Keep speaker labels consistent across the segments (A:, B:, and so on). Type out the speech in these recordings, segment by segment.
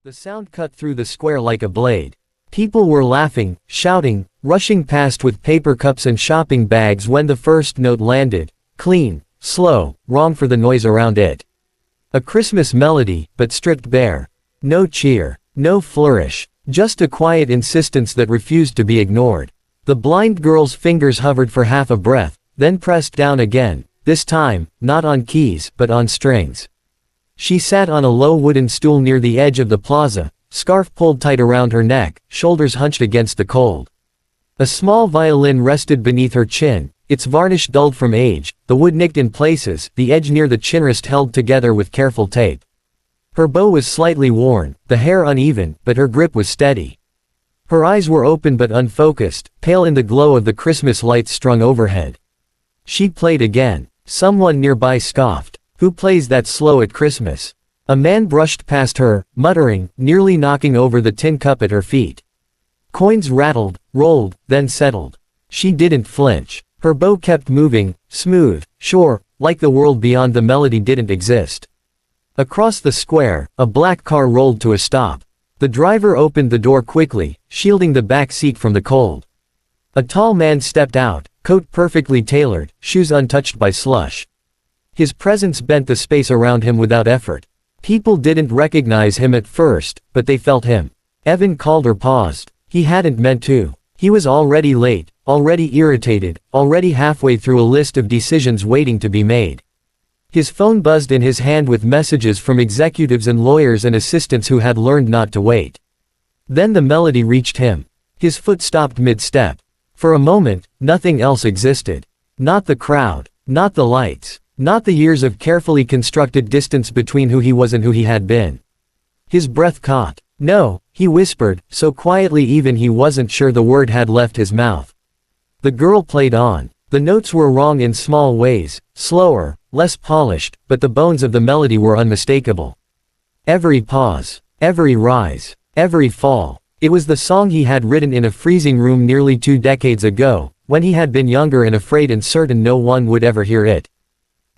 A: The sound cut through the square like a blade. People were laughing, shouting, rushing past with paper cups and shopping bags when the first note landed. Clean, slow, wrong for the noise around it. A Christmas melody, but stripped bare. No cheer, no flourish, just a quiet insistence that refused to be ignored. The blind girl's fingers hovered for half a breath, then pressed down again, this time, not on keys, but on strings. She sat on a low wooden stool near the edge of the plaza, scarf pulled tight around her neck, shoulders hunched against the cold. A small violin rested beneath her chin, its varnish dulled from age, the wood nicked in places, the edge near the chinrest held together with careful tape. Her bow was slightly worn, the hair uneven, but her grip was steady. Her eyes were open but unfocused, pale in the glow of the Christmas lights strung overhead. She played again. Someone nearby scoffed. Who plays that slow at Christmas? A man brushed past her, muttering, nearly knocking over the tin cup at her feet. Coins rattled, rolled, then settled. She didn't flinch. Her bow kept moving, smooth, sure, like the world beyond the melody didn't exist. Across the square, a black car rolled to a stop. The driver opened the door quickly, shielding the back seat from the cold. A tall man stepped out, coat perfectly tailored, shoes untouched by slush. His presence bent the space around him without effort. People didn't recognize him at first, but they felt him. Evan Calder paused. He hadn't meant to. He was already late, already irritated, already halfway through a list of decisions waiting to be made. His phone buzzed in his hand with messages from executives and lawyers and assistants who had learned not to wait. Then the melody reached him. His foot stopped mid-step. For a moment, nothing else existed. Not the crowd, not the lights, not the years of carefully constructed distance between who he was and who he had been. His breath caught. No, he whispered, so quietly even he wasn't sure the word had left his mouth. The girl played on. The notes were wrong in small ways, slower, less polished, but the bones of the melody were unmistakable. Every pause, every rise, every fall. It was the song he had written in a freezing room nearly 2 decades ago, when he had been younger and afraid and certain no one would ever hear it.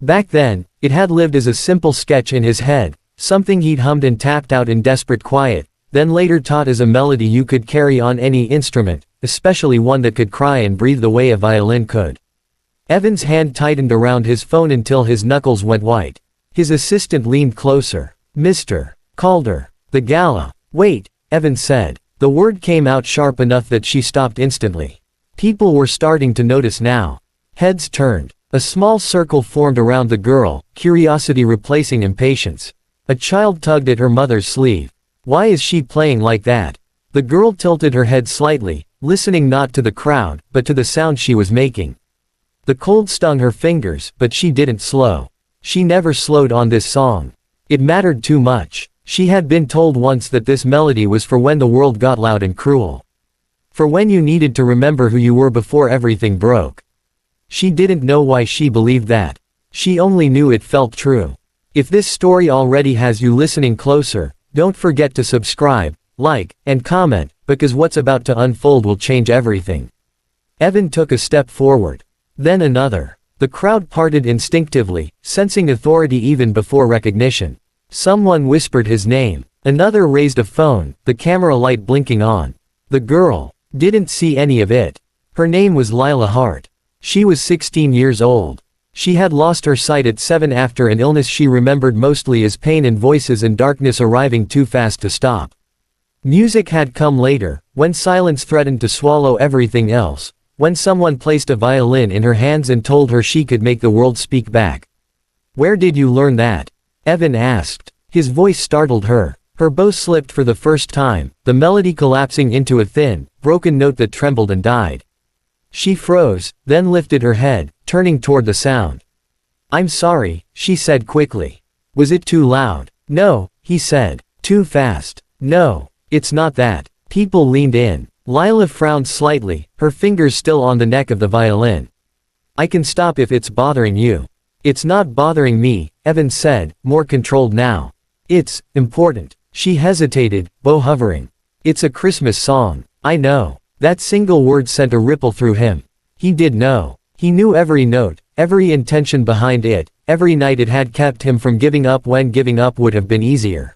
A: Back then, it had lived as a simple sketch in his head, something he'd hummed and tapped out in desperate quiet, then later taught as a melody you could carry on any instrument, especially one that could cry and breathe the way a violin could. Evan's hand tightened around his phone until his knuckles went white. His assistant leaned closer. Mr. Calder. The gala. Wait, Evan said. The word came out sharp enough that she stopped instantly. People were starting to notice now. Heads turned. A small circle formed around the girl, curiosity replacing impatience. A child tugged at her mother's sleeve. Why is she playing like that? The girl tilted her head slightly, listening not to the crowd, but to the sound she was making. The cold stung her fingers, but she didn't slow. She never slowed on this song. It mattered too much. She had been told once that this melody was for when the world got loud and cruel. For when you needed to remember who you were before everything broke. She didn't know why she believed that. She only knew it felt true. If this story already has you listening closer, don't forget to subscribe, like, and comment, because what's about to unfold will change everything. Evan took a step forward. Then another. The crowd parted instinctively, sensing authority even before recognition. Someone whispered his name. Another raised a phone, the camera light blinking on. The girl didn't see any of it. Her name was Lila Hart. She was 16 years old. She had lost her sight at 7 after an illness she remembered mostly as pain and voices and darkness arriving too fast to stop. Music had come later, when silence threatened to swallow everything else. When someone placed a violin in her hands and told her she could make the world speak back. Where did you learn that? Evan asked. His voice startled her. Her bow slipped for the first time, the melody collapsing into a thin, broken note that trembled and died. She froze, then lifted her head, turning toward the sound. I'm sorry, she said quickly. Was it too loud? No, he said. Too fast. No, it's not that. People leaned in. Lila frowned slightly, her fingers still on the neck of the violin. I can stop if it's bothering you. It's not bothering me, Evan said, more controlled now. It's important. She hesitated, bow hovering. It's a Christmas song. I know. That single word sent a ripple through him. He did know. He knew every note, every intention behind it, every night it had kept him from giving up when giving up would have been easier.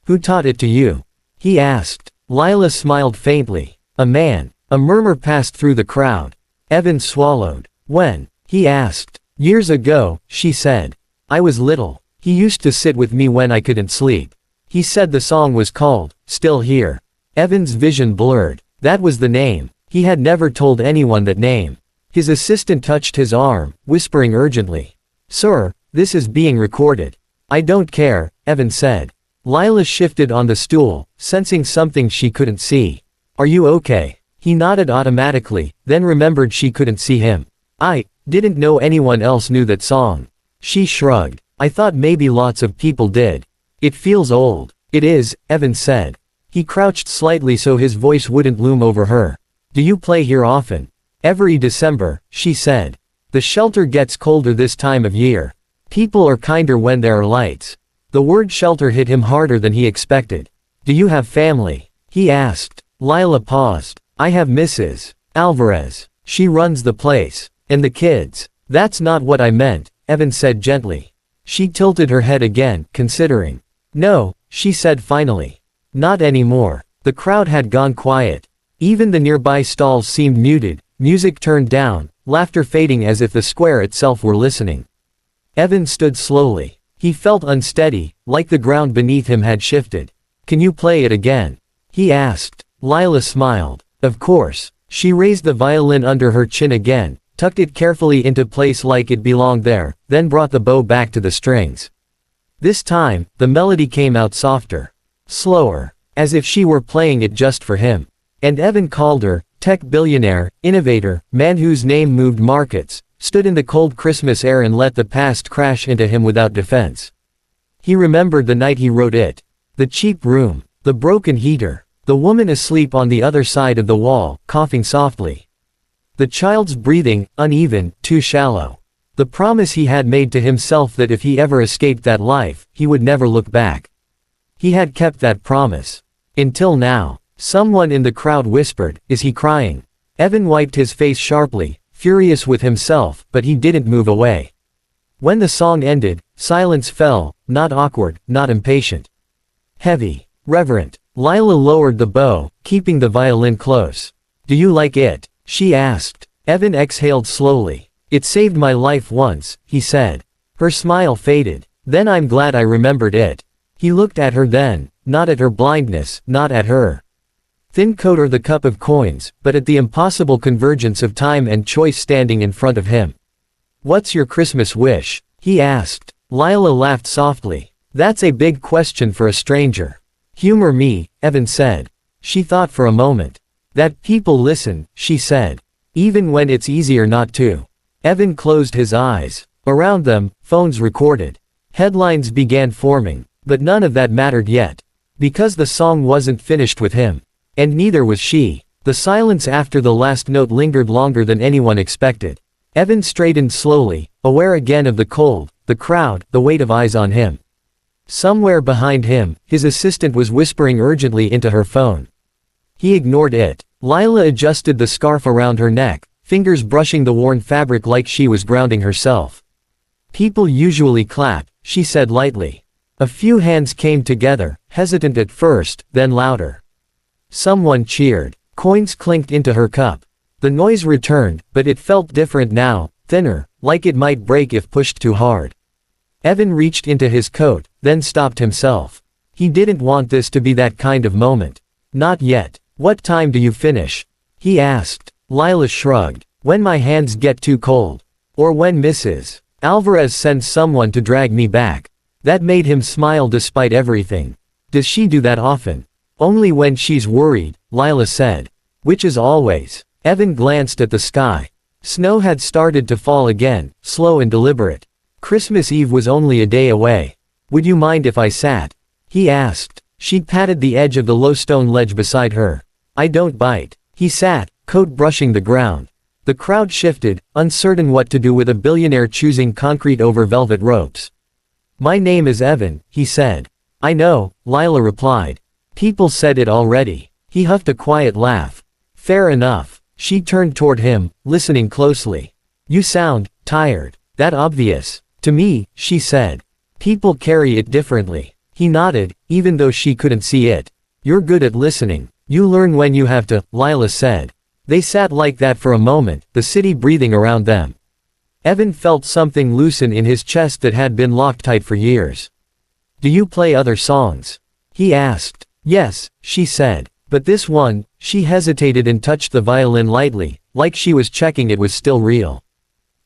A: Who taught it to you? He asked. Lila smiled faintly. A man. A murmur passed through the crowd. Evan swallowed. When? He asked. Years ago, she said. I was little. He used to sit with me when I couldn't sleep. He said the song was called, Still Here. Evan's vision blurred. That was the name. He had never told anyone that name. His assistant touched his arm, whispering urgently. Sir, this is being recorded. I don't care, Evan said. Lila shifted on the stool, sensing something she couldn't see. Are you okay? He nodded automatically, then remembered she couldn't see him. I didn't know anyone else knew that song. She shrugged. I thought maybe lots of people did. It feels old. It is, Evan said. He crouched slightly so his voice wouldn't loom over her. Do you play here often? Every December, she said. The shelter gets colder this time of year. People are kinder when there are lights. The word shelter hit him harder than he expected. Do you have family? He asked. Lila paused. I have Mrs. Alvarez. She runs the place. And the kids. That's not what I meant, Evan said gently. She tilted her head again, considering. No, she said finally. Not anymore. The crowd had gone quiet. Even the nearby stalls seemed muted, music turned down, laughter fading as if the square itself were listening. Evan stood slowly. He felt unsteady, like the ground beneath him had shifted. Can you play it again? He asked. Lila smiled. Of course. She raised the violin under her chin again, tucked it carefully into place like it belonged there, then brought the bow back to the strings. This time, the melody came out softer. Slower. As if she were playing it just for him. And Evan Calder, tech billionaire, innovator, man whose name moved markets, stood in the cold Christmas air and let the past crash into him without defense. He remembered the night he wrote it. The cheap room. The broken heater. The woman asleep on the other side of the wall, coughing softly. The child's breathing, uneven, too shallow. The promise he had made to himself that if he ever escaped that life, he would never look back. He had kept that promise. Until now. Someone in the crowd whispered, is he crying? Evan wiped his face sharply, furious with himself, but he didn't move away. When the song ended, silence fell, not awkward, not impatient. Heavy. Reverent. Lila lowered the bow, keeping the violin close. Do you like it? She asked. Evan exhaled slowly. It saved my life once, he said. Her smile faded. Then I'm glad I remembered it. He looked at her then, not at her blindness, not at her thin coat or the cup of coins, but at the impossible convergence of time and choice standing in front of him. What's your Christmas wish? He asked. Lila laughed softly. That's a big question for a stranger. Humor me, Evan said. She thought for a moment. That people listen, she said. Even when it's easier not to. Evan closed his eyes. Around them, phones recorded. Headlines began forming, but none of that mattered yet. Because the song wasn't finished with him. And neither was she. The silence after the last note lingered longer than anyone expected. Evan straightened slowly, aware again of the cold, the crowd, the weight of eyes on him. Somewhere behind him, his assistant was whispering urgently into her phone. He ignored it. Lila adjusted the scarf around her neck, fingers brushing the worn fabric like she was grounding herself. People usually clap, she said lightly. A few hands came together, hesitant at first, then louder. Someone cheered. Coins clinked into her cup. The noise returned, but it felt different now, thinner, like it might break if pushed too hard. Evan reached into his coat, then stopped himself. He didn't want this to be that kind of moment. Not yet. What time do you finish? He asked. Lila shrugged. When my hands get too cold. Or when Mrs. Alvarez sends someone to drag me back. That made him smile despite everything. Does she do that often? Only when she's worried, Lila said. Which is always. Evan glanced at the sky. Snow had started to fall again, slow and deliberate. Christmas Eve was only a day away. Would you mind if I sat? He asked. She patted the edge of the low stone ledge beside her. I don't bite. He sat, coat brushing the ground. The crowd shifted, uncertain what to do with a billionaire choosing concrete over velvet ropes. My name is Evan, he said. I know, Lila replied. People said it already. He huffed a quiet laugh. Fair enough. She turned toward him, listening closely. You sound tired. That obvious. To me, she said. People carry it differently. He nodded, even though she couldn't see it. You're good at listening. You learn when you have to, Lila said. They sat like that for a moment, the city breathing around them. Evan felt something loosen in his chest that had been locked tight for years. Do you play other songs? He asked. Yes, she said. But this one, she hesitated and touched the violin lightly, like she was checking it was still real.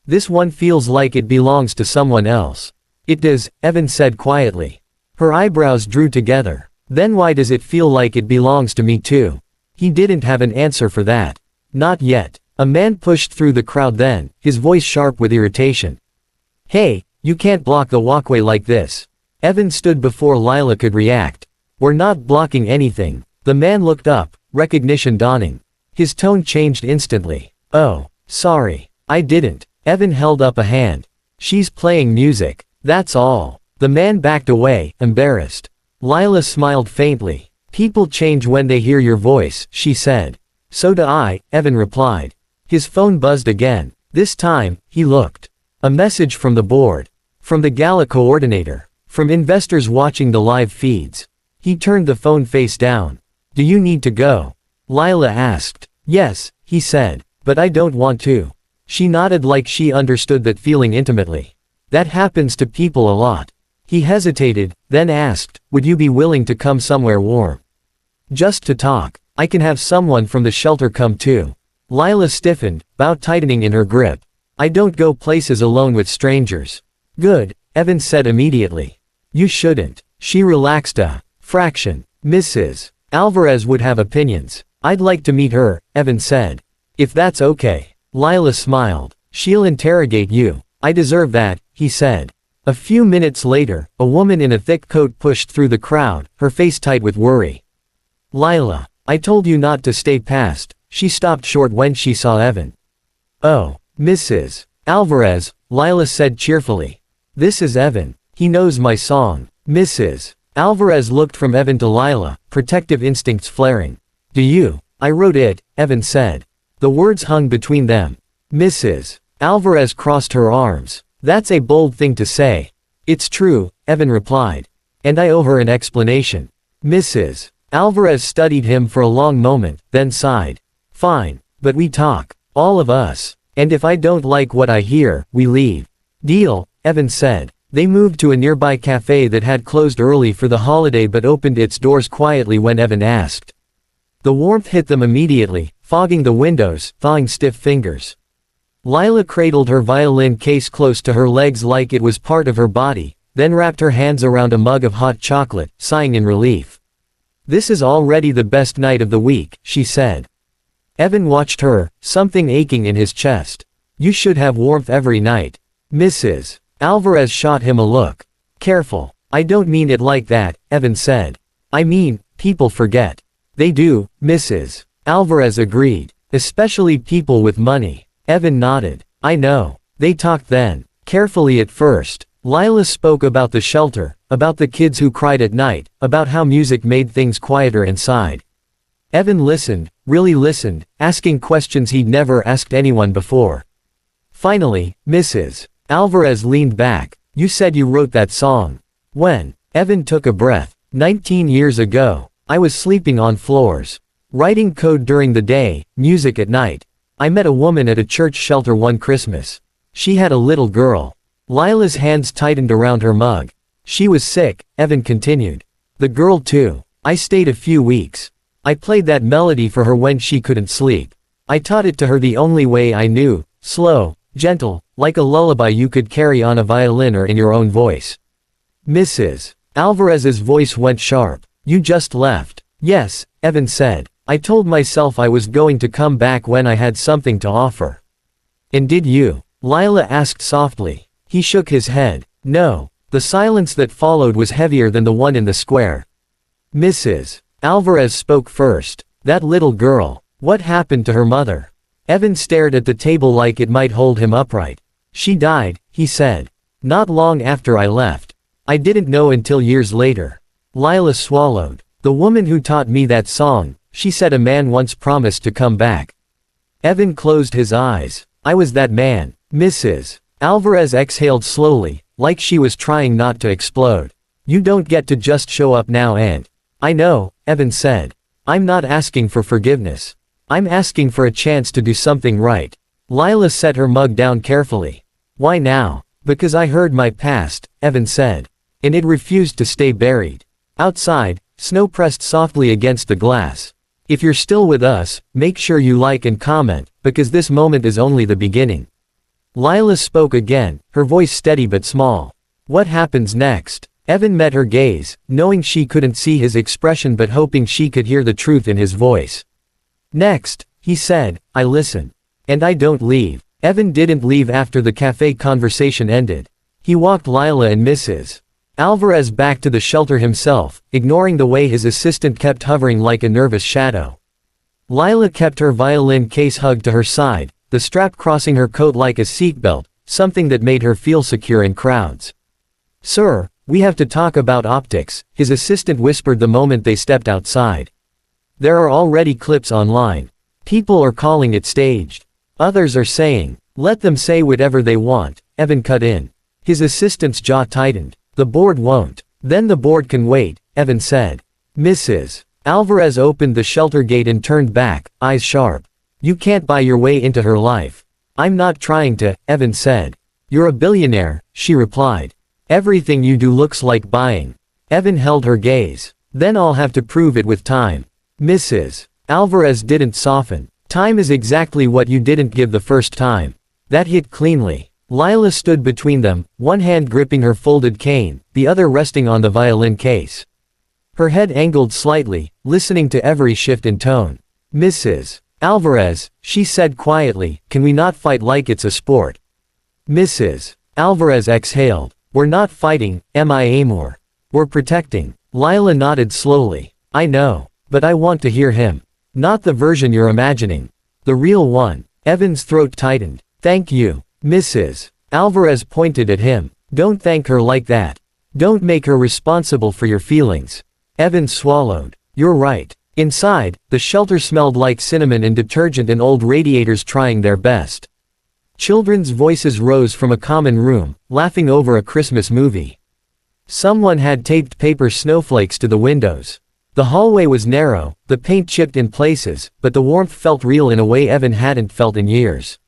A: This one feels like it belongs to someone else. It does, Evan said quietly. Her eyebrows drew together. Then why does it feel like it belongs to me too? He didn't have an answer for that. Not yet. A man pushed through the crowd then, his voice sharp with irritation. Hey, you can't block the walkway like this. Evan stood before Lila could react. We're not blocking anything. The man looked up, recognition dawning. His tone changed instantly. Oh, sorry. I didn't. Evan held up a hand. She's playing music. That's all. The man backed away, embarrassed. Lila smiled faintly. People change when they hear your voice, she said. So do I, Evan replied. His phone buzzed again. This time, he looked. A message from the board. From the gala coordinator. From investors watching the live feeds. He turned the phone face down. Do you need to go? Lila asked. Yes, he said. But I don't want to. She nodded like she understood that feeling intimately. That happens to people a lot. He hesitated, then asked, would you be willing to come somewhere warm? Just to talk. I can have someone from the shelter come too. Lila stiffened, bow tightening in her grip. I don't go places alone with strangers. Good, Evan said immediately. You shouldn't. She relaxed a fraction. Mrs. Alvarez would have opinions. I'd like to meet her, Evan said. If that's okay. Lila smiled. She'll interrogate you. I deserve that, he said. A few minutes later, a woman in a thick coat pushed through the crowd, her face tight with worry. Lila, I told you not to stay past. She stopped short when she saw Evan. Oh, Mrs. Alvarez, Lila said cheerfully. This is Evan. He knows my song. Mrs. Alvarez looked from Evan to Lila, protective instincts flaring. Do you? I wrote it, Evan said. The words hung between them. Mrs. Alvarez crossed her arms. That's a bold thing to say. It's true, Evan replied. And I owe her an explanation. Mrs. Alvarez studied him for a long moment, then sighed. Fine, but we talk. All of us. And if I don't like what I hear, we leave. Deal, Evan said. They moved to a nearby cafe that had closed early for the holiday but opened its doors quietly when Evan asked. The warmth hit them immediately, fogging the windows, thawing stiff fingers. Lila cradled her violin case close to her legs like it was part of her body, then wrapped her hands around a mug of hot chocolate, sighing in relief. This is already the best night of the week, she said. Evan watched her, something aching in his chest. You should have warmth every night. Mrs. Alvarez shot him a look. Careful. I don't mean it like that, Evan said. I mean, people forget. They do, Mrs. Alvarez agreed. Especially people with money. Evan nodded. I know. They talked then. Carefully at first. Lila spoke about the shelter, about the kids who cried at night, about how music made things quieter inside. Evan listened, really listened, asking questions he'd never asked anyone before. Finally, Mrs. Alvarez leaned back. You said you wrote that song. When? Evan took a breath. 19 years ago. I was sleeping on floors. Writing code during the day, music at night. I met a woman at a church shelter one Christmas. She had a little girl. Lila's hands tightened around her mug. She was sick, Evan continued. The girl too. I stayed a few weeks. I played that melody for her when she couldn't sleep. I taught it to her the only way I knew, slow, gentle, like a lullaby you could carry on a violin or in your own voice. Mrs. Alvarez's voice went sharp. You just left. Yes, Evan said. I told myself I was going to come back when I had something to offer. And did you? Lila asked softly. He shook his head. No. The silence that followed was heavier than the one in the square. Mrs. Alvarez spoke first. That little girl. What happened to her mother? Evan stared at the table like it might hold him upright. She died, he said. Not long after I left. I didn't know until years later. Lila swallowed. The woman who taught me that song, she said a man once promised to come back. Evan closed his eyes. I was that man. Mrs. Alvarez exhaled slowly, like she was trying not to explode. You don't get to just show up now and… I know, Evan said. I'm not asking for forgiveness. I'm asking for a chance to do something right. Lila set her mug down carefully. Why now? Because I heard my past, Evan said. And it refused to stay buried. Outside, snow pressed softly against the glass. If you're still with us, make sure you like and comment, because this moment is only the beginning. Lila spoke again, her voice steady but small. What happens next? Evan met her gaze, knowing she couldn't see his expression but hoping she could hear the truth in his voice. Next, he said, I listen. And I don't leave. Evan didn't leave after the cafe conversation ended. He walked Lila and Mrs. Alvarez back to the shelter himself, ignoring the way his assistant kept hovering like a nervous shadow. Lila kept her violin case hugged to her side, the strap crossing her coat like a seatbelt, something that made her feel secure in crowds. Sir, we have to talk about optics, his assistant whispered the moment they stepped outside. There are already clips online. People are calling it staged. Others are saying, let them say whatever they want, Evan cut in. His assistant's jaw tightened. The board won't. Then the board can wait, Evan said. Mrs. Alvarez opened the shelter gate and turned back, eyes sharp. You can't buy your way into her life. I'm not trying to, Evan said. You're a billionaire, she replied. Everything you do looks like buying. Evan held her gaze. Then I'll have to prove it with time. Mrs. Alvarez didn't soften. Time is exactly what you didn't give the first time. That hit cleanly. Lila stood between them, one hand gripping her folded cane, the other resting on the violin case. Her head angled slightly, listening to every shift in tone. Mrs. Alvarez, she said quietly, can we not fight like it's a sport? Mrs. Alvarez exhaled. We're not fighting, Amor. We're protecting. Lila nodded slowly. I know. But I want to hear him. Not the version you're imagining. The real one. Evan's throat tightened. Thank you. Mrs. Alvarez pointed at him. Don't thank her like that. Don't make her responsible for your feelings. Evan swallowed. You're right. Inside, the shelter smelled like cinnamon and detergent and old radiators trying their best. Children's voices rose from a common room, laughing over a Christmas movie. Someone had taped paper snowflakes to the windows. The hallway was narrow, the paint chipped in places, but the warmth felt real in a way Evan hadn't felt in years.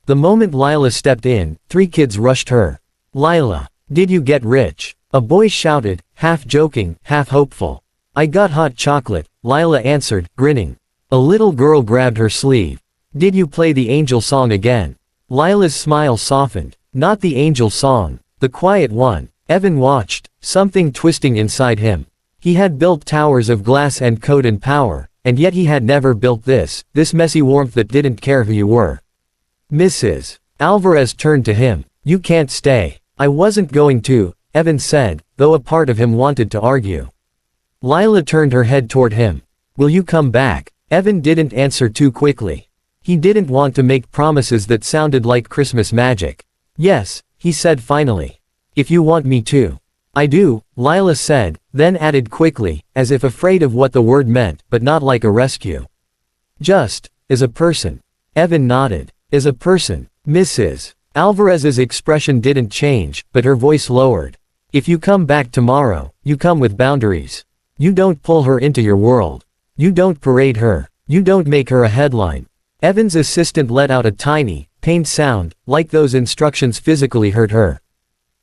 A: The moment Lila stepped in, 3 kids rushed her. Lila, did you get rich? A boy shouted, half joking, half hopeful. I got hot chocolate, Lila answered, grinning. A little girl grabbed her sleeve. Did you play the angel song again? Lila's smile softened. Not the angel song. The quiet one. Evan watched, something twisting inside him. He had built towers of glass and code and power, and yet he had never built this messy warmth that didn't care who you were. Mrs. Alvarez turned to him. You can't stay. I wasn't going to, Evan said, though a part of him wanted to argue. Lila turned her head toward him. Will you come back? Evan didn't answer too quickly. He didn't want to make promises that sounded like Christmas magic. Yes, he said finally. If you want me to. I do, Lila said, then added quickly, as if afraid of what the word meant, but not like a rescue. Just, as a person. Evan nodded. As a person. Mrs. Alvarez's expression didn't change, but her voice lowered. If you come back tomorrow, you come with boundaries. You don't pull her into your world. You don't parade her. You don't make her a headline. Evan's assistant let out a tiny, pained sound, like those instructions physically hurt her.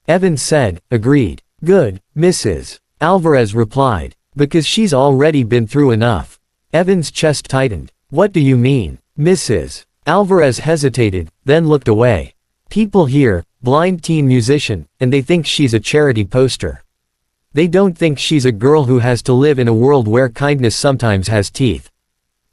A: Evan said, agreed. Good, Mrs. Alvarez replied. Because she's already been through enough. Evan's chest tightened. What do you mean? Mrs. Alvarez hesitated, then looked away. People here, blind teen musician, and they think she's a charity poster. They don't think she's a girl who has to live in a world where kindness sometimes has teeth.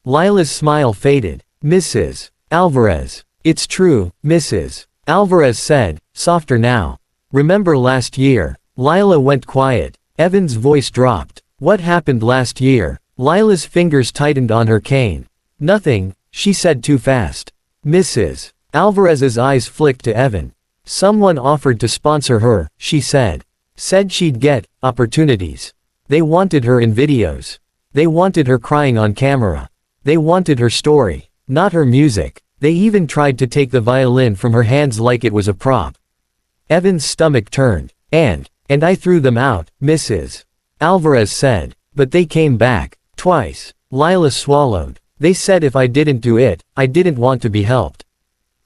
A: Lila's smile faded. Mrs. Alvarez. It's true, Mrs. Alvarez said, softer now. Remember last year? Lila went quiet. Evan's voice dropped. What happened last year? Lila's fingers tightened on her cane. Nothing, she said too fast. Mrs. Alvarez's eyes flicked to Evan. Someone offered to sponsor her, she said. Said she'd get opportunities. They wanted her in videos. They wanted her crying on camera. They wanted her story, not her music. They even tried to take the violin from her hands like it was a prop. Evan's stomach turned. And And I threw them out, Mrs. Alvarez said. But they came back. Twice. Lila swallowed. They said if I didn't do it, I didn't want to be helped.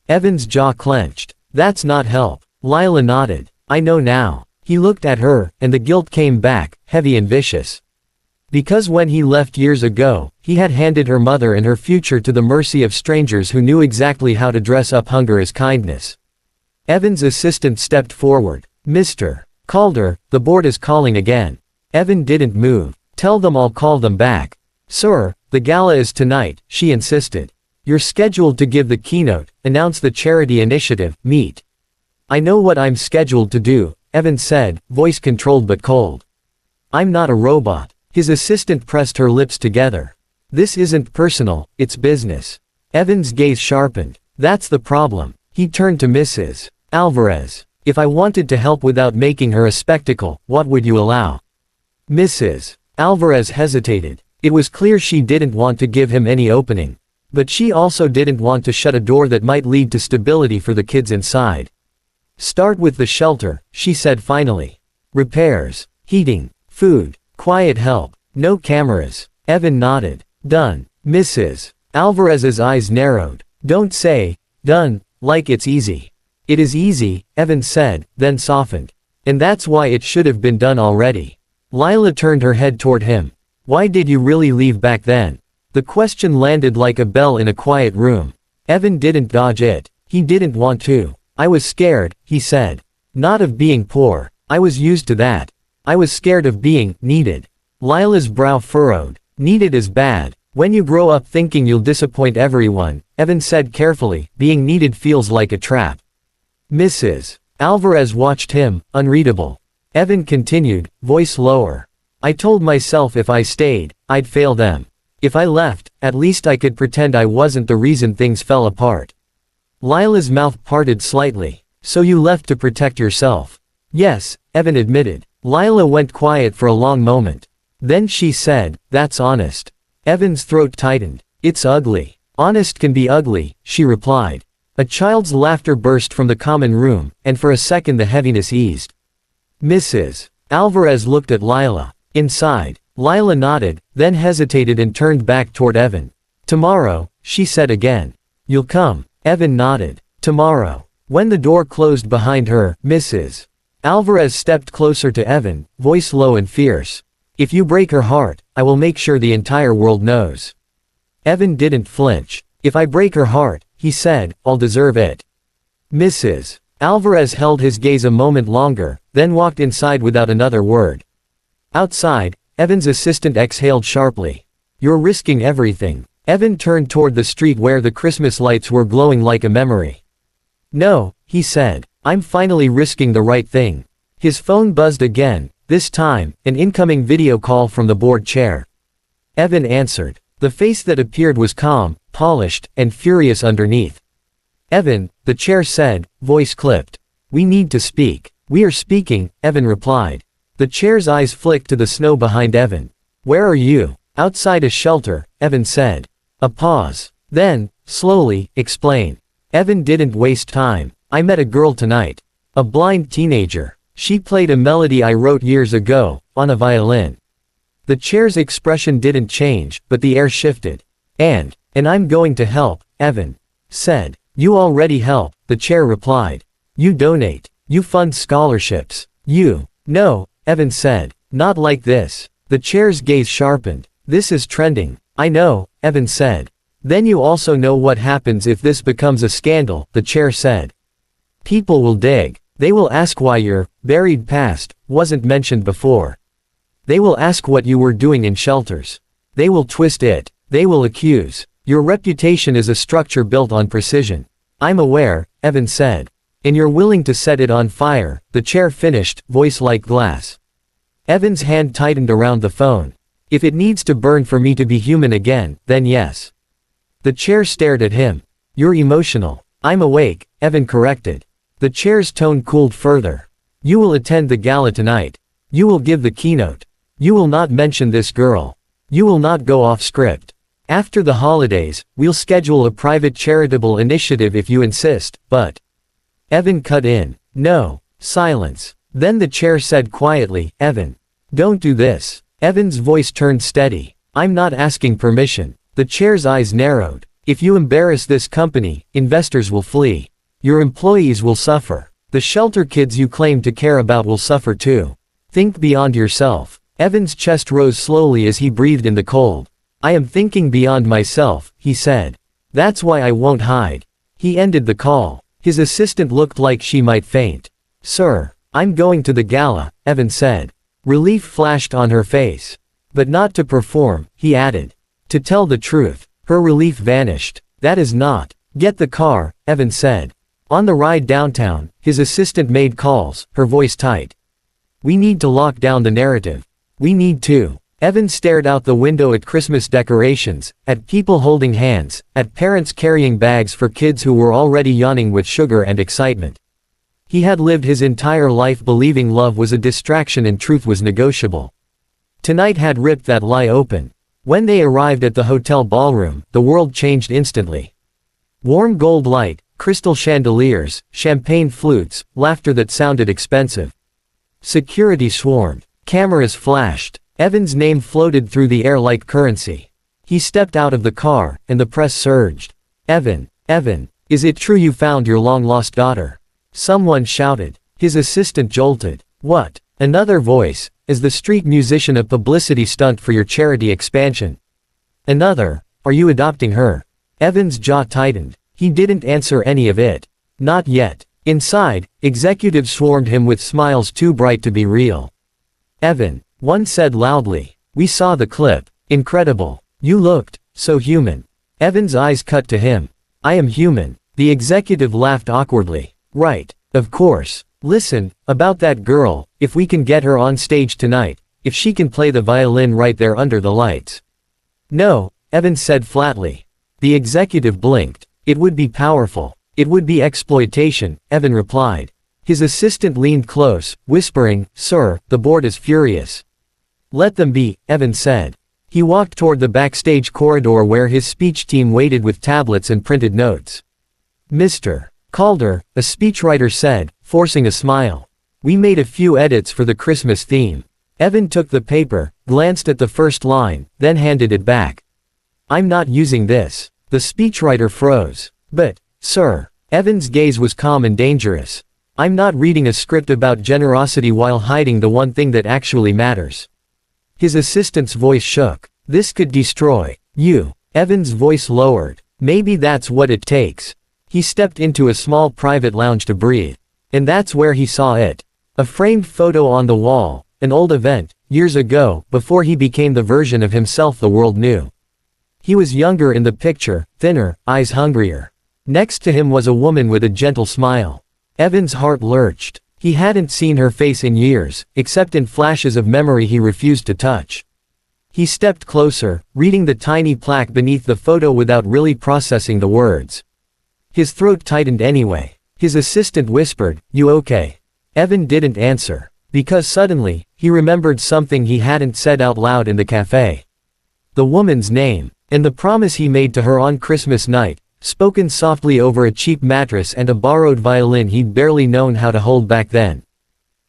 A: Evan's jaw clenched. That's not help. Lila nodded. I know now. He looked at her, and the guilt came back, heavy and vicious. Because when he left years ago, he had handed her mother and her future to the mercy of strangers who knew exactly how to dress up hunger as kindness. Evan's assistant stepped forward. Mr. Calder, the board is calling again. Evan didn't move. Tell them I'll call them back. Sir, the gala is tonight, she insisted. You're scheduled to give the keynote, announce the charity initiative, meet. I know what I'm scheduled to do, Evan said, voice controlled but cold. I'm not a robot. His assistant pressed her lips together. This isn't personal, it's business. Evan's gaze sharpened. That's the problem. He turned to Mrs. Alvarez. If I wanted to help without making her a spectacle, what would you allow? Mrs. Alvarez hesitated. It was clear she didn't want to give him any opening. But she also didn't want to shut a door that might lead to stability for the kids inside. Start with the shelter, she said finally. Repairs, heating, food, quiet help, no cameras. Evan nodded. Done. Mrs. Alvarez's eyes narrowed. Don't say, done, like it's easy. It is easy, Evan said, then softened. And that's why it should have been done already. Lila turned her head toward him. Why did you really leave back then? The question landed like a bell in a quiet room. Evan didn't dodge it. He didn't want to. I was scared, he said. Not of being poor. I was used to that. I was scared of being needed. Lila's brow furrowed. Needed is bad. When you grow up thinking you'll disappoint everyone, Evan said carefully, being needed feels like a trap. Mrs. Alvarez watched him, unreadable. Evan continued, voice lower. I told myself if I stayed, I'd fail them. If I left, at least I could pretend I wasn't the reason things fell apart. Lila's mouth parted slightly. So you left to protect yourself? Yes, Evan admitted. Lila went quiet for a long moment. Then she said, that's honest. Evan's throat tightened. It's ugly. Honest can be ugly, she replied. A child's laughter burst from the common room, and for a second the heaviness eased. Mrs. Alvarez looked at Lila. Inside. Lila nodded, then hesitated and turned back toward Evan. Tomorrow, she said again. You'll come. Evan nodded. Tomorrow. When the door closed behind her, Mrs. Alvarez stepped closer to Evan, voice low and fierce. If you break her heart, I will make sure the entire world knows. Evan didn't flinch. If I break her heart, he said, I'll deserve it. Mrs. Alvarez held his gaze a moment longer, then walked inside without another word. Outside, Evan's assistant exhaled sharply. You're risking everything. Evan turned toward the street where the Christmas lights were glowing like a memory. No, he said. I'm finally risking the right thing. His phone buzzed again, this time, an incoming video call from the board chair. Evan answered. The face that appeared was calm, polished, and furious underneath. Evan, the chair said, voice clipped. We need to speak. We are speaking, Evan replied. The chair's eyes flicked to the snow behind Evan. Where are you? Outside a shelter, Evan said. A pause. Then, slowly, explain. Evan didn't waste time. I met a girl tonight. A blind teenager. She played a melody I wrote years ago, on a violin. The chair's expression didn't change, but the air shifted. And I'm going to help, Evan said. You already help, the chair replied. You donate. You fund scholarships. No, Evan said. Not like this. The chair's gaze sharpened. This is trending. I know, Evan said. Then you also know what happens if this becomes a scandal, the chair said. People will dig. They will ask why your buried past wasn't mentioned before. They will ask what you were doing in shelters. They will twist it. They will accuse. Your reputation is a structure built on precision. I'm aware, Evan said. And you're willing to set it on fire, the chair finished, voice like glass. Evan's hand tightened around the phone. If it needs to burn for me to be human again, then yes. The chair stared at him. You're emotional. I'm awake, Evan corrected. The chair's tone cooled further. You will attend the gala tonight. You will give the keynote. You will not mention this girl. You will not go off script. After the holidays, we'll schedule a private charitable initiative if you insist, but... Evan cut in. No. Silence. Then the chair said quietly, "Evan. Don't do this." Evan's voice turned steady. "I'm not asking permission." The chair's eyes narrowed. "If you embarrass this company, investors will flee. Your employees will suffer. The shelter kids you claim to care about will suffer too. Think beyond yourself." Evan's chest rose slowly as he breathed in the cold. "I am thinking beyond myself," he said. "That's why I won't hide." He ended the call. His assistant looked like she might faint. "Sir, I'm going to the gala," Evan said. Relief flashed on her face. "But not to perform," he added. "To tell the truth." Her relief vanished. "That is not." "Get the car," Evan said. On the ride downtown, his assistant made calls, her voice tight. "We need to lock down the narrative. We need to." Evan stared out the window at Christmas decorations, at people holding hands, at parents carrying bags for kids who were already yawning with sugar and excitement. He had lived his entire life believing love was a distraction and truth was negotiable. Tonight had ripped that lie open. When they arrived at the hotel ballroom, the world changed instantly. Warm gold light, crystal chandeliers, champagne flutes, laughter that sounded expensive. Security swarmed. Cameras flashed. Evan's name floated through the air like currency. He stepped out of the car, and the press surged. "Evan, Evan, is it true you found your long-lost daughter?" Someone shouted. His assistant jolted. "What?" Another voice. "Is the street musician a publicity stunt for your charity expansion?" Another. "Are you adopting her?" Evan's jaw tightened. He didn't answer any of it. Not yet. Inside, executives swarmed him with smiles too bright to be real. "Evan," one said loudly. "We saw the clip. Incredible. You looked so human." Evan's eyes cut to him. "I am human." The executive laughed awkwardly. "Right. Of course. Listen, about that girl, if we can get her on stage tonight, if she can play the violin right there under the lights." "No," Evan said flatly. The executive blinked. "It would be powerful. It would be exploitation," Evan replied. His assistant leaned close, whispering, "Sir, the board is furious." "Let them be," Evan said. He walked toward the backstage corridor where his speech team waited with tablets and printed notes. "Mr. Calder," a speechwriter said, forcing a smile. "We made a few edits for the Christmas theme." Evan took the paper, glanced at the first line, then handed it back. "I'm not using this." The speechwriter froze. "But, sir." Evan's gaze was calm and dangerous. "I'm not reading a script about generosity while hiding the one thing that actually matters." His assistant's voice shook. "This could destroy you." Evan's voice lowered. "Maybe that's what it takes." He stepped into a small private lounge to breathe. And that's where he saw it. A framed photo on the wall, an old event, years ago, before he became the version of himself the world knew. He was younger in the picture, thinner, eyes hungrier. Next to him was a woman with a gentle smile. Evan's heart lurched. He hadn't seen her face in years, except in flashes of memory he refused to touch. He stepped closer, reading the tiny plaque beneath the photo without really processing the words. His throat tightened anyway. His assistant whispered, "You okay?" Evan didn't answer. Because suddenly, he remembered something he hadn't said out loud in the cafe. The woman's name, and the promise he made to her on Christmas night, spoken softly over a cheap mattress and a borrowed violin he'd barely known how to hold back then.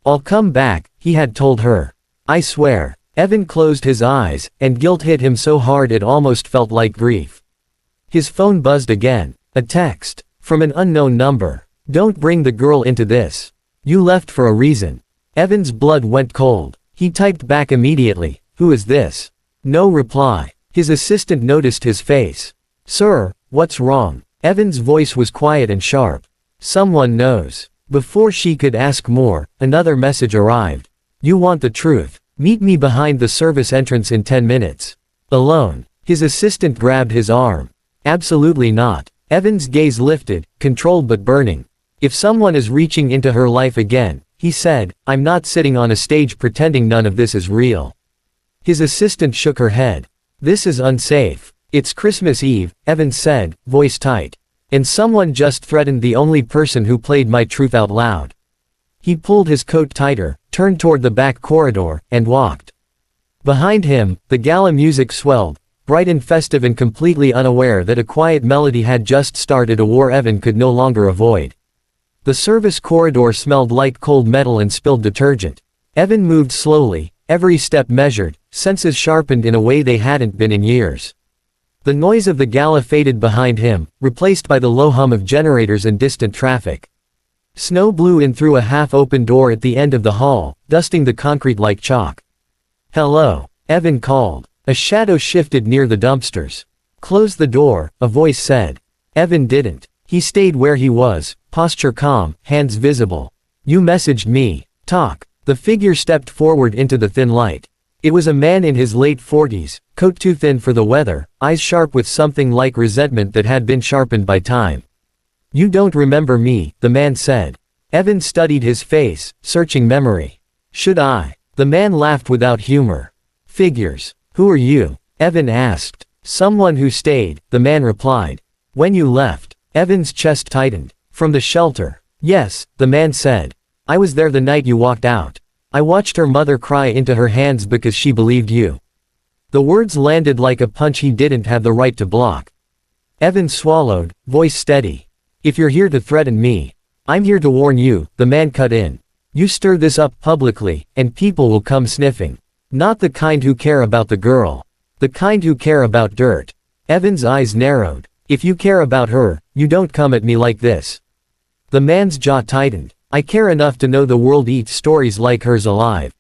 A: "I'll come back," he had told her. "I swear." Evan closed his eyes, and guilt hit him so hard it almost felt like grief. His phone buzzed again. A text. From an unknown number. "Don't bring the girl into this. You left for a reason." Evan's blood went cold. He typed back immediately, "Who is this?" No reply. His assistant noticed his face. "Sir, what's wrong?" Evan's voice was quiet and sharp. "Someone knows." Before she could ask more, another message arrived. "You want the truth? Meet me behind the service entrance in 10 minutes. Alone." His assistant grabbed his arm. "Absolutely not." Evan's gaze lifted, controlled but burning. "If someone is reaching into her life again," he said, "I'm not sitting on a stage pretending none of this is real." His assistant shook her head. "This is unsafe." "It's Christmas Eve," Evan said, voice tight. "And someone just threatened the only person who played my truth out loud." He pulled his coat tighter, turned toward the back corridor, and walked. Behind him, the gala music swelled, bright and festive and completely unaware that a quiet melody had just started a war Evan could no longer avoid. The service corridor smelled like cold metal and spilled detergent. Evan moved slowly, every step measured, senses sharpened in a way they hadn't been in years. The noise of the gala faded behind him, replaced by the low hum of generators and distant traffic. Snow blew in through a half-open door at the end of the hall, dusting the concrete like chalk. "Hello," Evan called. A shadow shifted near the dumpsters. "Close the door," a voice said. Evan didn't. He stayed where he was, posture calm, hands visible. "You messaged me. Talk." The figure stepped forward into the thin light. It was a man in his late 40s, coat too thin for the weather, eyes sharp with something like resentment that had been sharpened by time. "You don't remember me," the man said. Evan studied his face, searching memory. "Should I?" The man laughed without humor. "Figures. Who are you?" Evan asked. "Someone who stayed," the man replied. "When you left?" Evan's chest tightened. "From the shelter." "Yes," the man said. "I was there the night you walked out. I watched her mother cry into her hands because she believed you." The words landed like a punch he didn't have the right to block. Evan swallowed, voice steady. "If you're here to threaten me, I'm here to warn you," the man cut in. "You stir this up publicly, and people will come sniffing. Not the kind who care about the girl. The kind who care about dirt." Evan's eyes narrowed. "If you care about her, you don't come at me like this." The man's jaw tightened. "I care enough to know the world eats stories like hers alive."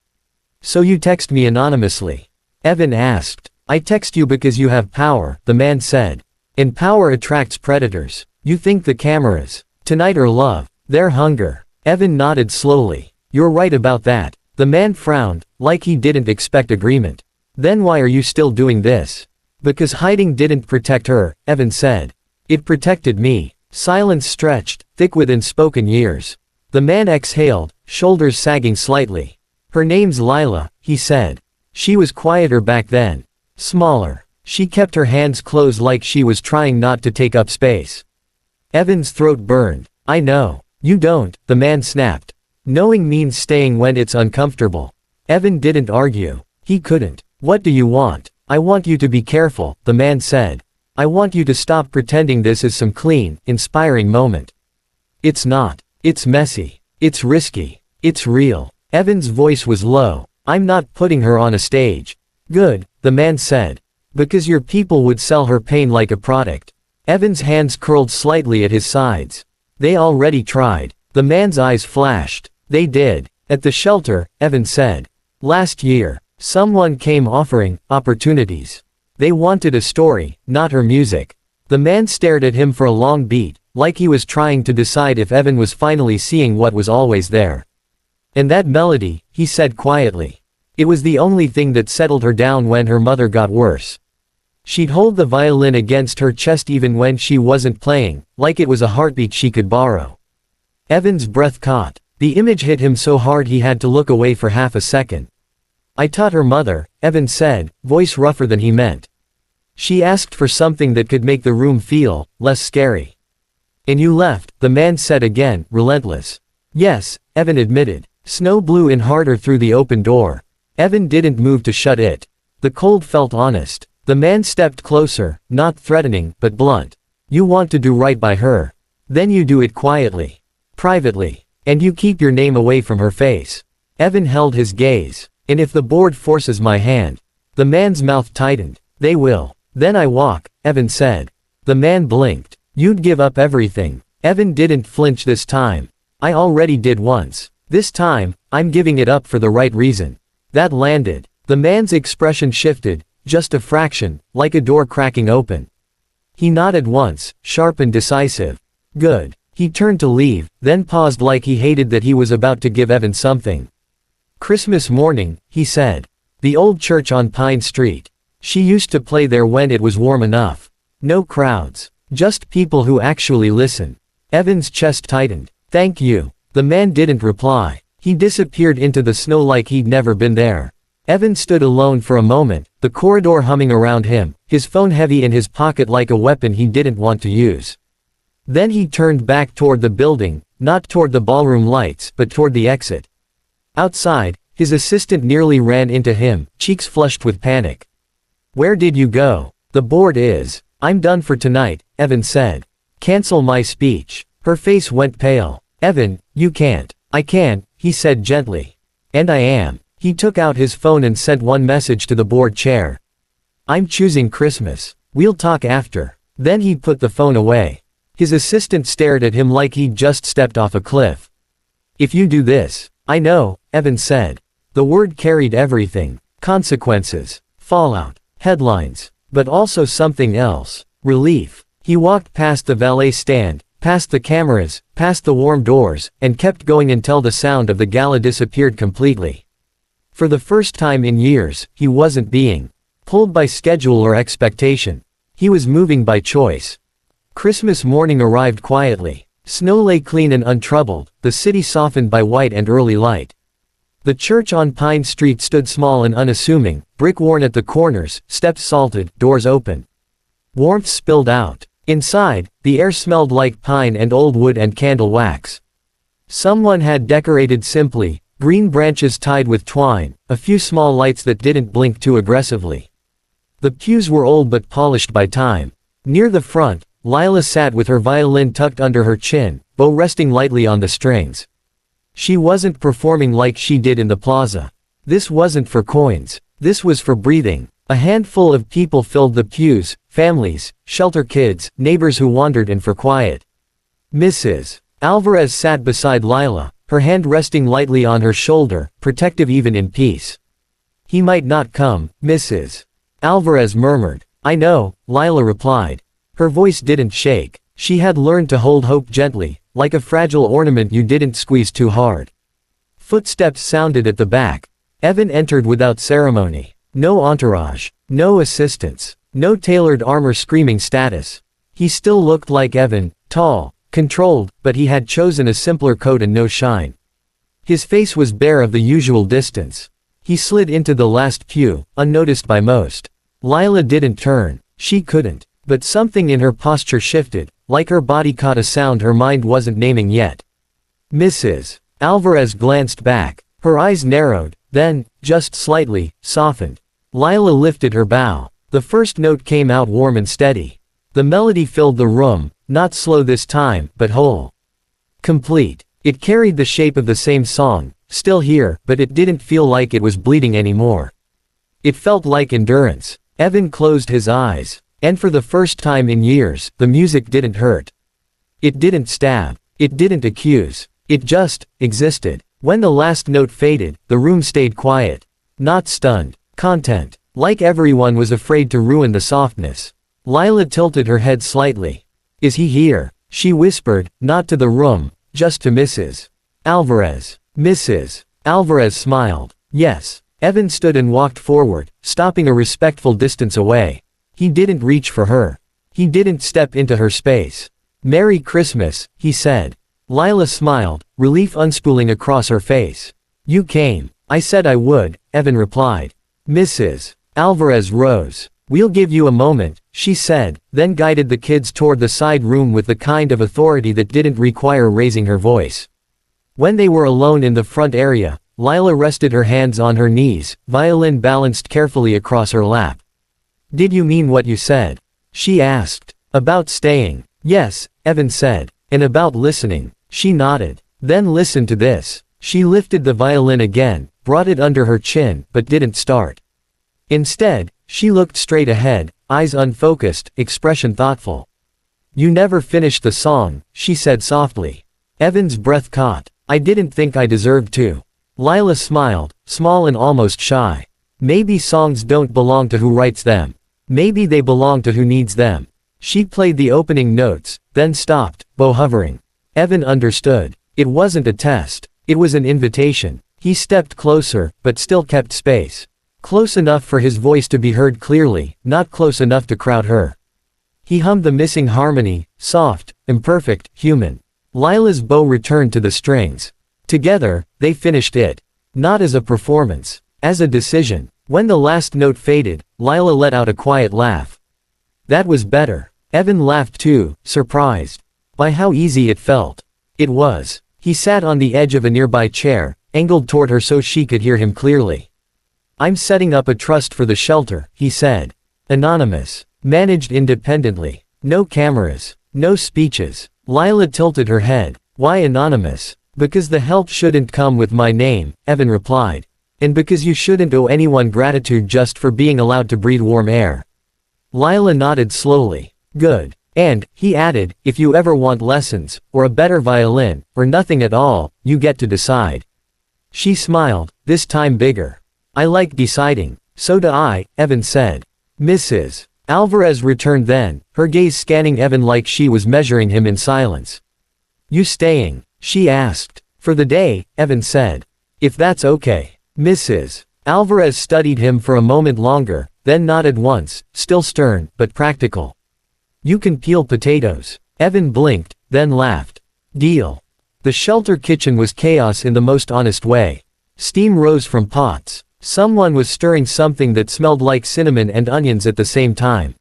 A: "So you text me anonymously?" Evan asked. "I text you because you have power," the man said. "And power attracts predators. You think the cameras, tonight or love, their hunger." Evan nodded slowly. "You're right about that." The man frowned, like he didn't expect agreement. "Then why are you still doing this?" "Because hiding didn't protect her," Evan said. "It protected me." Silence stretched, thick with unspoken years. The man exhaled, shoulders sagging slightly. "Her name's Lila," he said. "She was quieter back then. Smaller. She kept her hands closed like she was trying not to take up space." Evan's throat burned. "I know. You don't," the man snapped. "Knowing means staying when it's uncomfortable." Evan didn't argue. He couldn't. "What do you want?" "I want you to be careful," the man said. "I want you to stop pretending this is some clean, inspiring moment. It's not. It's messy. It's risky. It's real." Evan's voice was low. "I'm not putting her on a stage." "Good," the man said. "Because your people would sell her pain like a product." Evan's hands curled slightly at his sides. "They already tried." The man's eyes flashed. "They did. At the shelter," Evan said. "Last year. Someone came offering opportunities. They wanted a story, not her music." The man stared at him for a long beat, like he was trying to decide if Evan was finally seeing what was always there. "And that melody," he said quietly. "It was the only thing that settled her down when her mother got worse. She'd hold the violin against her chest even when she wasn't playing, like it was a heartbeat she could borrow." Evan's breath caught. The image hit him so hard he had to look away for half a second. "I taught her mother," Evan said, voice rougher than he meant. "She asked for something that could make the room feel less scary." "And you left," the man said again, relentless. "Yes," Evan admitted. Snow blew in harder through the open door. Evan didn't move to shut it. The cold felt honest. The man stepped closer, not threatening, but blunt. "You want to do right by her. Then you do it quietly. Privately. And you keep your name away from her face." Evan held his gaze. "And if the board forces my hand?" The man's mouth tightened. "They will. Then I walk," Evan said. The man blinked. "You'd give up everything." Evan didn't flinch this time. "I already did once. This time, I'm giving it up for the right reason." That landed. The man's expression shifted, just a fraction, like a door cracking open. He nodded once, sharp and decisive. "Good." He turned to leave, then paused like he hated that he was about to give Evan something. "Christmas morning," he said. "The old church on Pine Street. She used to play there when it was warm enough. No crowds. Just people who actually listen." Evan's chest tightened. "Thank you." The man didn't reply. He disappeared into the snow like he'd never been there. Evan stood alone for a moment, the corridor humming around him, his phone heavy in his pocket like a weapon he didn't want to use. Then he turned back toward the building, not toward the ballroom lights, but toward the exit. Outside, his assistant nearly ran into him, cheeks flushed with panic. "Where did you go?" "The board is. I'm done for tonight," Evan said. "Cancel my speech." Her face went pale. Evan, you can't. I can't, he said gently. And I am. He took out his phone and sent one message to the board chair. I'm choosing Christmas. We'll talk after. Then he put the phone away. His assistant stared at him like he'd just stepped off a cliff. If you do this. I know, Evan said. The word carried everything. Consequences. Fallout. Headlines. But also something else. Relief. He walked past the valet stand, past the cameras, past the warm doors, and kept going until the sound of the gala disappeared completely. For the first time in years, he wasn't being pulled by schedule or expectation. He was moving by choice. Christmas morning arrived quietly. Snow lay clean and untroubled, the city softened by white and early light. The church on Pine Street stood small and unassuming, brick worn at the corners, steps salted, doors open. Warmth spilled out. Inside, the air smelled like pine and old wood and candle wax. Someone had decorated simply, green branches tied with twine, a few small lights that didn't blink too aggressively. The pews were old but polished by time. Near the front, Lila sat with her violin tucked under her chin, bow resting lightly on the strings. She wasn't performing like she did in the plaza. This wasn't for coins. This was for breathing. A handful of people filled the pews, families, shelter kids, neighbors who wandered in for quiet. Mrs. Alvarez sat beside Lila, her hand resting lightly on her shoulder, protective even in peace. He might not come, Mrs. Alvarez murmured. I know, Lila replied. Her voice didn't shake. She had learned to hold hope gently, like a fragile ornament you didn't squeeze too hard. Footsteps sounded at the back. Evan entered without ceremony. No entourage. No assistants. No tailored armor screaming status. He still looked like Evan, tall, controlled, but he had chosen a simpler coat and no shine. His face was bare of the usual distance. He slid into the last pew, unnoticed by most. Lila didn't turn. She couldn't. But something in her posture shifted, like her body caught a sound her mind wasn't naming yet. Mrs. Alvarez glanced back. Her eyes narrowed, then, just slightly, softened. Lila lifted her bow. The first note came out warm and steady. The melody filled the room, not slow this time, but whole. Complete. It carried the shape of the same song, still here, but it didn't feel like it was bleeding anymore. It felt like endurance. Evan closed his eyes. And for the first time in years, the music didn't hurt. It didn't stab. It didn't accuse. It just existed. When the last note faded, the room stayed quiet. Not stunned. Content. Like everyone was afraid to ruin the softness. Lila tilted her head slightly. Is he here? She whispered, not to the room, just to Mrs. Alvarez. Mrs. Alvarez smiled. Yes. Evan stood and walked forward, stopping a respectful distance away. He didn't reach for her. He didn't step into her space. Merry Christmas, he said. Lila smiled, relief unspooling across her face. You came. I said I would, Evan replied. Mrs. Alvarez rose. We'll give you a moment, she said, then guided the kids toward the side room with the kind of authority that didn't require raising her voice. When they were alone in the front area, Lila rested her hands on her knees, violin balanced carefully across her lap. Did you mean what you said? She asked. About staying. Yes, Evan said. And about listening. She nodded. Then listen to this. She lifted the violin again, brought it under her chin, but didn't start. Instead, she looked straight ahead, eyes unfocused, expression thoughtful. You never finished the song, she said softly. Evan's breath caught. I didn't think I deserved to. Lila smiled, small and almost shy. Maybe songs don't belong to who writes them. Maybe they belong to who needs them. She played the opening notes, then stopped, bow hovering. Evan understood. It wasn't a test. It was an invitation. He stepped closer, but still kept space. Close enough for his voice to be heard clearly, not close enough to crowd her. He hummed the missing harmony, soft, imperfect, human. Lila's bow returned to the strings. Together, they finished it. Not as a performance. As a decision. When the last note faded, Lila let out a quiet laugh. That was better. Evan laughed too, surprised by how easy it felt. It was. He sat on the edge of a nearby chair, angled toward her so she could hear him clearly. I'm setting up a trust for the shelter, he said. Anonymous. Managed independently. No cameras. No speeches. Lila tilted her head. Why anonymous? Because the help shouldn't come with my name, Evan replied. And because you shouldn't owe anyone gratitude just for being allowed to breathe warm air. Lila nodded slowly. Good. And, he added, if you ever want lessons, or a better violin, or nothing at all, you get to decide. She smiled, this time bigger. I like deciding. So do I, Evan said. Mrs. Alvarez returned then, her gaze scanning Evan like she was measuring him in silence. You staying? She asked. For the day, Evan said. If that's okay. Mrs. Alvarez studied him for a moment longer, then nodded once, still stern, but practical. You can peel potatoes. Evan blinked, then laughed. Deal. The shelter kitchen was chaos in the most honest way. Steam rose from pots. Someone was stirring something that smelled like cinnamon and onions at the same time.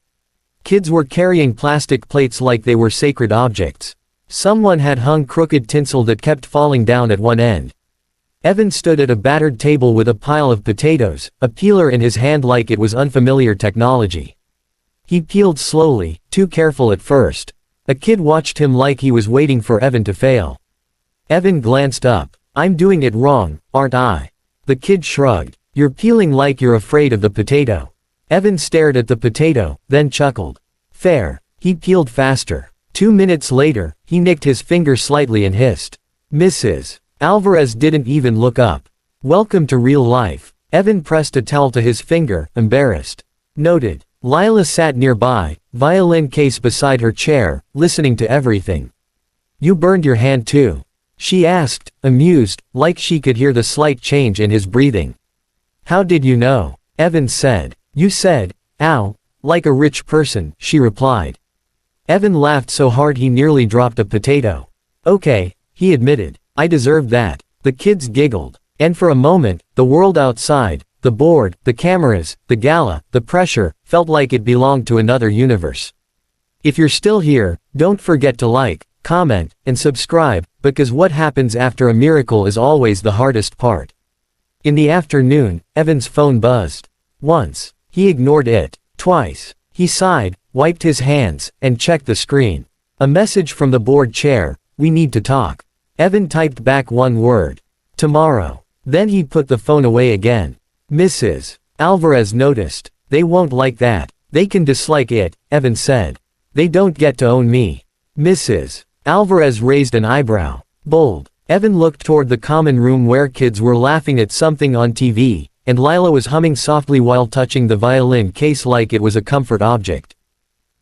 A: Kids were carrying plastic plates like they were sacred objects. Someone had hung crooked tinsel that kept falling down at one end. Evan stood at a battered table with a pile of potatoes, a peeler in his hand like it was unfamiliar technology. He peeled slowly, too careful at first. A kid watched him like he was waiting for Evan to fail. Evan glanced up. I'm doing it wrong, aren't I? The kid shrugged. You're peeling like you're afraid of the potato. Evan stared at the potato, then chuckled. Fair. He peeled faster. 2 minutes later, he nicked his finger slightly and hissed. Mrs. Alvarez didn't even look up. Welcome to real life. Evan pressed a towel to his finger, embarrassed. Noted. Lila sat nearby, violin case beside her chair, listening to everything. You burned your hand too? She asked, amused, like she could hear the slight change in his breathing. How did you know? Evan said. You said, ow, like a rich person, she replied. Evan laughed so hard he nearly dropped a potato. Okay, he admitted. I deserved that. The kids giggled. And for a moment, the world outside, the board, the cameras, the gala, the pressure, felt like it belonged to another universe. If you're still here, don't forget to like, comment, and subscribe, because what happens after a miracle is always the hardest part. In the afternoon, Evan's phone buzzed. Once. He ignored it. Twice. He sighed, wiped his hands, and checked the screen. A message from the board chair, we need to talk. Evan typed back one word. Tomorrow. Then he put the phone away again. Mrs. Alvarez noticed. They won't like that. They can dislike it, Evan said. They don't get to own me. Mrs. Alvarez raised an eyebrow. Bold. Evan looked toward the common room where kids were laughing at something on TV, and Lila was humming softly while touching the violin case like it was a comfort object.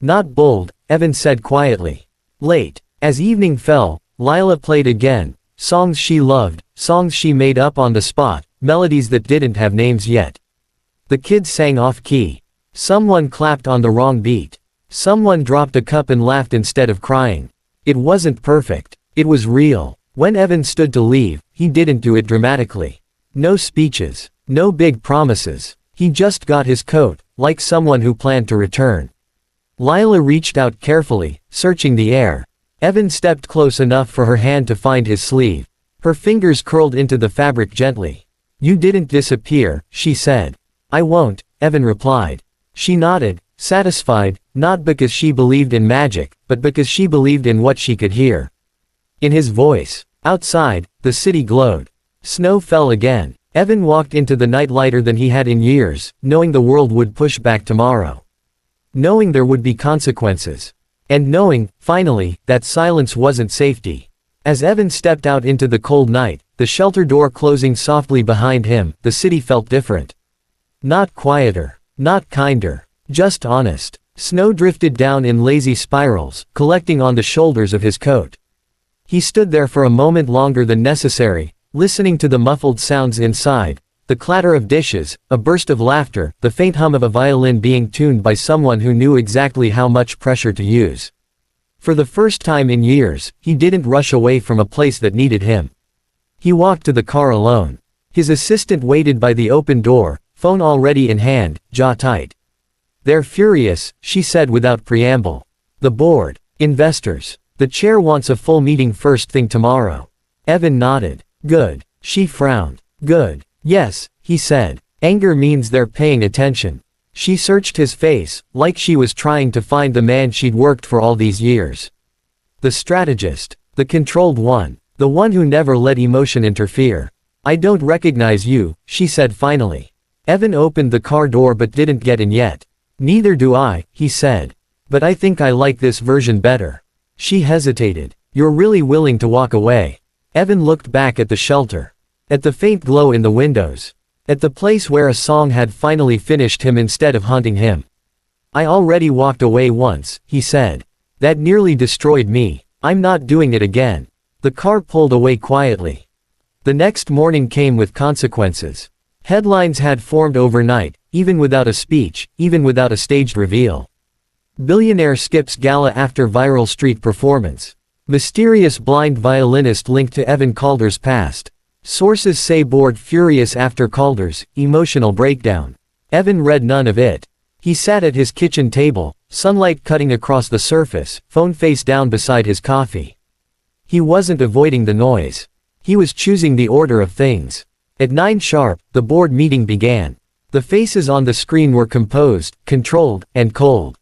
A: Not bold, Evan said quietly. Late. As evening fell, Lila played again, songs she loved, songs she made up on the spot, melodies that didn't have names yet. The kids sang off-key. Someone clapped on the wrong beat. Someone dropped a cup and laughed instead of crying. It wasn't perfect. It was real. When Evan stood to leave, he didn't do it dramatically. No speeches. No big promises. He just got his coat, like someone who planned to return. Lila reached out carefully, searching the air. Evan stepped close enough for her hand to find his sleeve. Her fingers curled into the fabric gently. You didn't disappear, she said. I won't, Evan replied. She nodded, satisfied, not because she believed in magic, but because she believed in what she could hear. In his voice. Outside, the city glowed. Snow fell again. Evan walked into the night lighter than he had in years, knowing the world would push back tomorrow. Knowing there would be consequences. And knowing, finally, that silence wasn't safety. As Evan stepped out into the cold night, the shelter door closing softly behind him, the city felt different. Not quieter. Not kinder. Just honest. Snow drifted down in lazy spirals, collecting on the shoulders of his coat. He stood there for a moment longer than necessary, listening to the muffled sounds inside, the clatter of dishes, a burst of laughter, the faint hum of a violin being tuned by someone who knew exactly how much pressure to use. For the first time in years, he didn't rush away from a place that needed him. He walked to the car alone. His assistant waited by the open door, phone already in hand, jaw tight. They're furious, she said without preamble. The board. Investors. The chair wants a full meeting first thing tomorrow. Evan nodded. Good. She frowned. Good. Yes, he said. Anger means they're paying attention. She searched his face, like she was trying to find the man she'd worked for all these years. The strategist. The controlled one. The one who never let emotion interfere. I don't recognize you, she said finally. Evan opened the car door but didn't get in yet. Neither do I, he said. But I think I like this version better. She hesitated. You're really willing to walk away. Evan looked back at the shelter. At the faint glow in the windows. At the place where a song had finally finished him instead of haunting him. I already walked away once, he said. That nearly destroyed me. I'm not doing it again. The car pulled away quietly. The next morning came with consequences. Headlines had formed overnight, even without a speech, even without a staged reveal. Billionaire skips gala after viral street performance. Mysterious blind violinist linked to Evan Calder's past. Sources say bored furious after Calder's emotional breakdown. Evan read none of it. He sat at his kitchen table, sunlight cutting across the surface, phone face down beside his coffee. He wasn't avoiding the noise. He was choosing the order of things. At 9 sharp, the board meeting began. The faces on the screen were composed, controlled, and cold.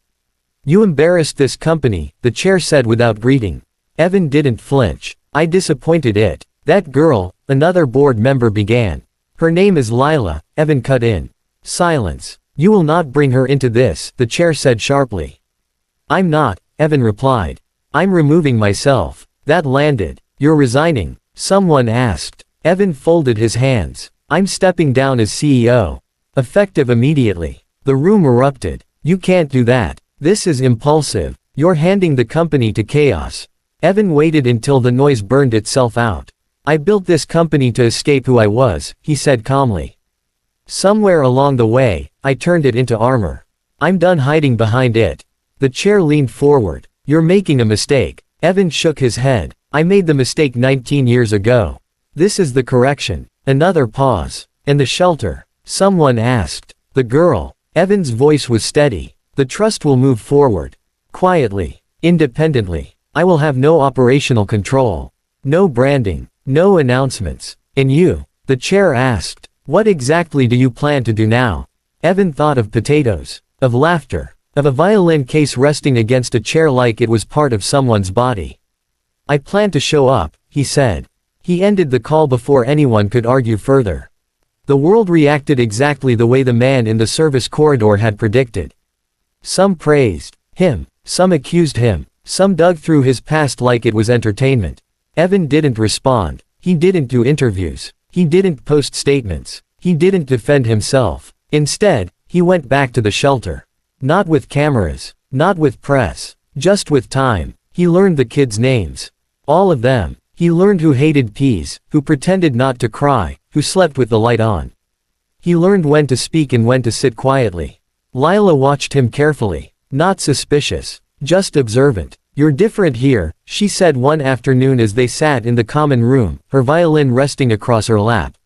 A: You embarrassed this company, the chair said without greeting. Evan didn't flinch. I disappointed it. That girl, another board member began. Her name is Lila, Evan cut in. Silence. You will not bring her into this, the chair said sharply. I'm not, Evan replied. I'm removing myself. That landed. You're resigning? Someone asked. Evan folded his hands. I'm stepping down as CEO. Effective immediately. The room erupted. You can't do that. This is impulsive. You're handing the company to chaos. Evan waited until the noise burned itself out. I built this company to escape who I was, he said calmly. Somewhere along the way, I turned it into armor. I'm done hiding behind it. The chair leaned forward. You're making a mistake. Evan shook his head. I made the mistake 19 years ago. This is the correction. Another pause. And the shelter? Someone asked. The girl. Evan's voice was steady. The trust will move forward. Quietly. Independently. I will have no operational control. No branding. No announcements. And you? The chair asked. What exactly do you plan to do now? Evan thought of potatoes. Of laughter. Of a violin case resting against a chair like it was part of someone's body. I plan to show up, he said. He ended the call before anyone could argue further. The world reacted exactly the way the man in the service corridor had predicted. Some praised him, some accused him, some dug through his past like it was entertainment. Evan didn't respond. He didn't do interviews. He didn't post statements. He didn't defend himself. Instead, he went back to the shelter. Not with cameras. Not with press. Just with time. He learned the kids' names. All of them. He learned who hated peas, who pretended not to cry, who slept with the light on. He learned when to speak and when to sit quietly. Lila watched him carefully. Not suspicious. Just observant. You're different here, she said one afternoon as they sat in the common room, her violin resting across her lap.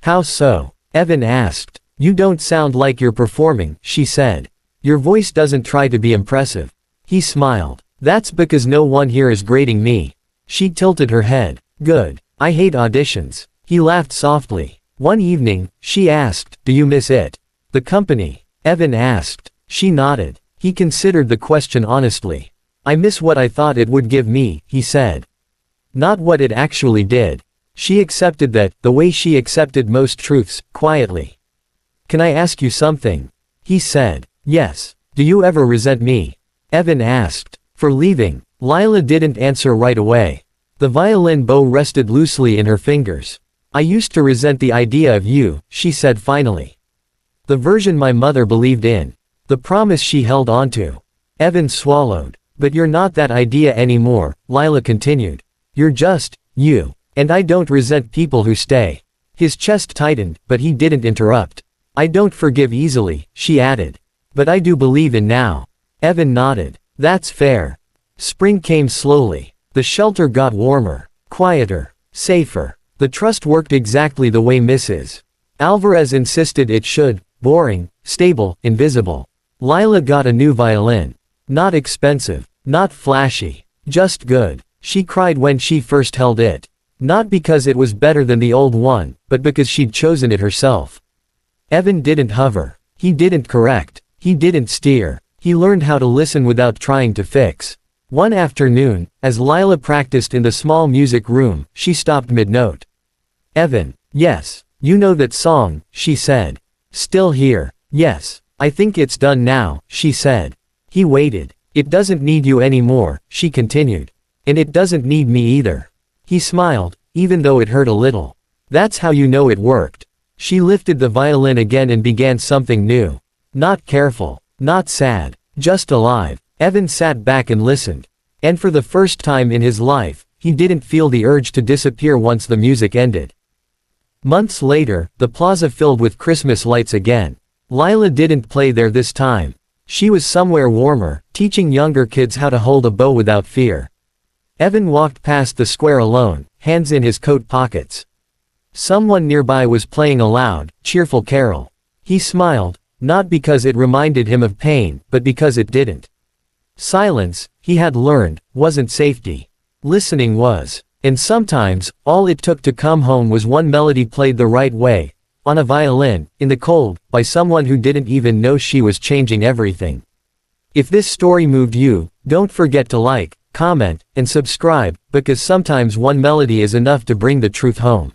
A: How so? Evan asked. You don't sound like you're performing, she said. Your voice doesn't try to be impressive. He smiled. That's because no one here is grading me. She tilted her head. Good. I hate auditions. He laughed softly. One evening, she asked, do you miss it? The company? Evan asked. She nodded. He considered the question honestly. I miss what I thought it would give me, he said. Not what it actually did. She accepted that, the way she accepted most truths, quietly. Can I ask you something? He said. Yes. Do you ever resent me? Evan asked. For leaving? Lila didn't answer right away. The violin bow rested loosely in her fingers. I used to resent the idea of you, she said finally. The version my mother believed in. The promise she held onto. Evan swallowed. But you're not that idea anymore, Lila continued. You're just, you. And I don't resent people who stay. His chest tightened, but he didn't interrupt. I don't forgive easily, she added. But I do believe in now. Evan nodded. That's fair. Spring came slowly. The shelter got warmer, quieter, safer. The trust worked exactly the way Mrs. Alvarez insisted it should, boring, stable, invisible. Lila got a new violin. Not expensive, not flashy, just good. She cried when she first held it. Not because it was better than the old one, but because she'd chosen it herself. Evan didn't hover. He didn't correct. He didn't steer. He learned how to listen without trying to fix. One afternoon, as Lila practiced in the small music room, she stopped mid-note. "Evan, yes, you know that song," she said. "Still here." "Yes, I think it's done now," she said. He waited. "It doesn't need you anymore," she continued. "And it doesn't need me either." He smiled, even though it hurt a little. "That's how you know it worked." She lifted the violin again and began something new. Not careful, not sad, just alive. Evan sat back and listened. And for the first time in his life, he didn't feel the urge to disappear once the music ended. Months later, the plaza filled with Christmas lights again. Lila didn't play there this time. She was somewhere warmer, teaching younger kids how to hold a bow without fear. Evan walked past the square alone, hands in his coat pockets. Someone nearby was playing a loud, cheerful carol. He smiled, not because it reminded him of pain, but because it didn't. Silence, he had learned, wasn't safety. Listening was. And sometimes, all it took to come home was one melody played the right way, on a violin, in the cold, by someone who didn't even know she was changing everything. If this story moved you, don't forget to like, comment, and subscribe, because sometimes one melody is enough to bring the truth home.